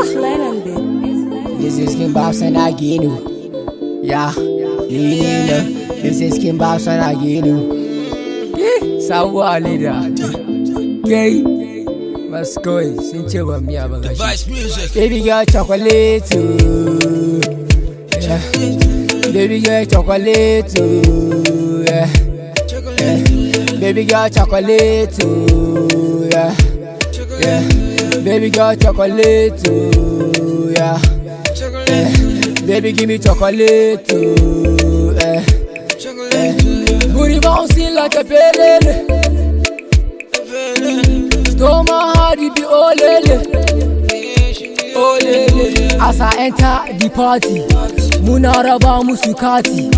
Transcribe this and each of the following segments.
This is Kim Babs and Aginu. Yeah, Lino. This is Kim Babs and Aginu. Sawa leader. Gay. What's going? Since with me, Vice music. baby girl chocolate too. Yeah. Baby girl chocolate too. Yeah. Baby girl chocolate too. Yeah. Yeah. Baby girl chocolate too. Yeah. Baby give me chocolate too. Booty bouncing like a pelele. Stole my heart, it be olele. Olele. As I enter the party, muna raba musu kati.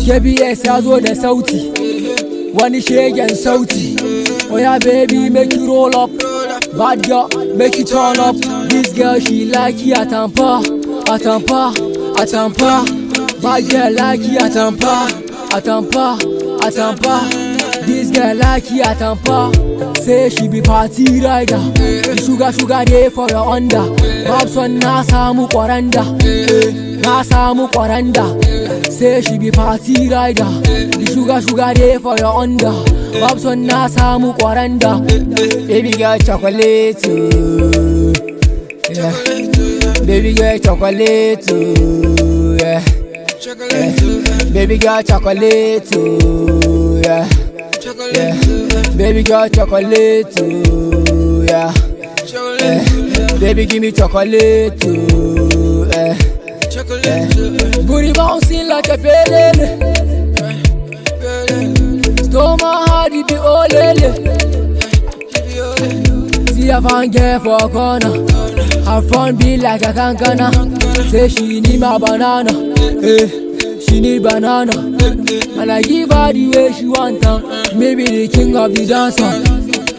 KBS ya zo da sauti, wani shegen sauti. Oh yeah baby, make you roll up. Bad girl, make you turn up. This girl she like it atampa, atampa, atampa. Bad girl like it atampa, atampa, atampa. This girl like it atampa. Say she be party rider. The sugar day for your under. Babson na samu kwaranda, na samu kwaranda. Say she be party rider. The sugar day for your under. Babson na samu kwaranda. Baby girl chocolate too. Yeah. Baby girl chocolate too. Yeah. Baby girl chocolate too. Yeah. Yeah. Baby girl chocolate too. Yeah. Baby give me chocolate too. Booty bouncing like a pelele. Stole my heart, it be olele. See a fine girl for a corner. Her front be like a kankana. Say she need my banana. She need banana. And I give her the way she want her. Maybe the king of the dancer.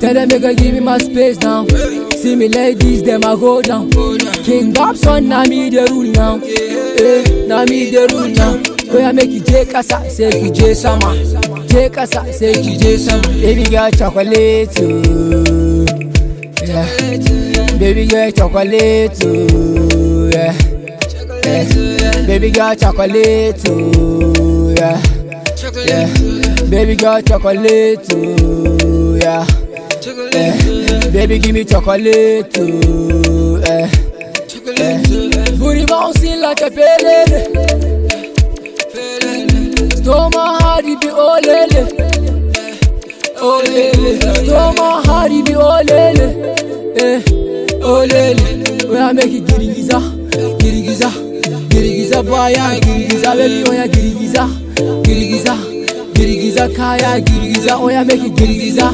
Tell them make her give me my space now. See me ladies, them I go down. King Babson, now me the rule now. Now me the rule now. Where I make you take a sack, say you J Sama. Take a sack, say you J Sama. Baby girl chocolate too. Yeah. Baby girl chocolate too. Yeah. Baby girl chocolate too. Yeah. Yeah. Baby girl chocolate too. Yeah. Baby give me chocolate too. Booty bouncing like a pelele. Stole my heart, it be olele. Olele. Stole my heart, it be olele. Olele. Where I make it girigiza, girigiza, girigiza boy, girigiza baby, oh yeah girigiza, girigiza, girigiza kaya, girigiza, oh yeah make it girigiza.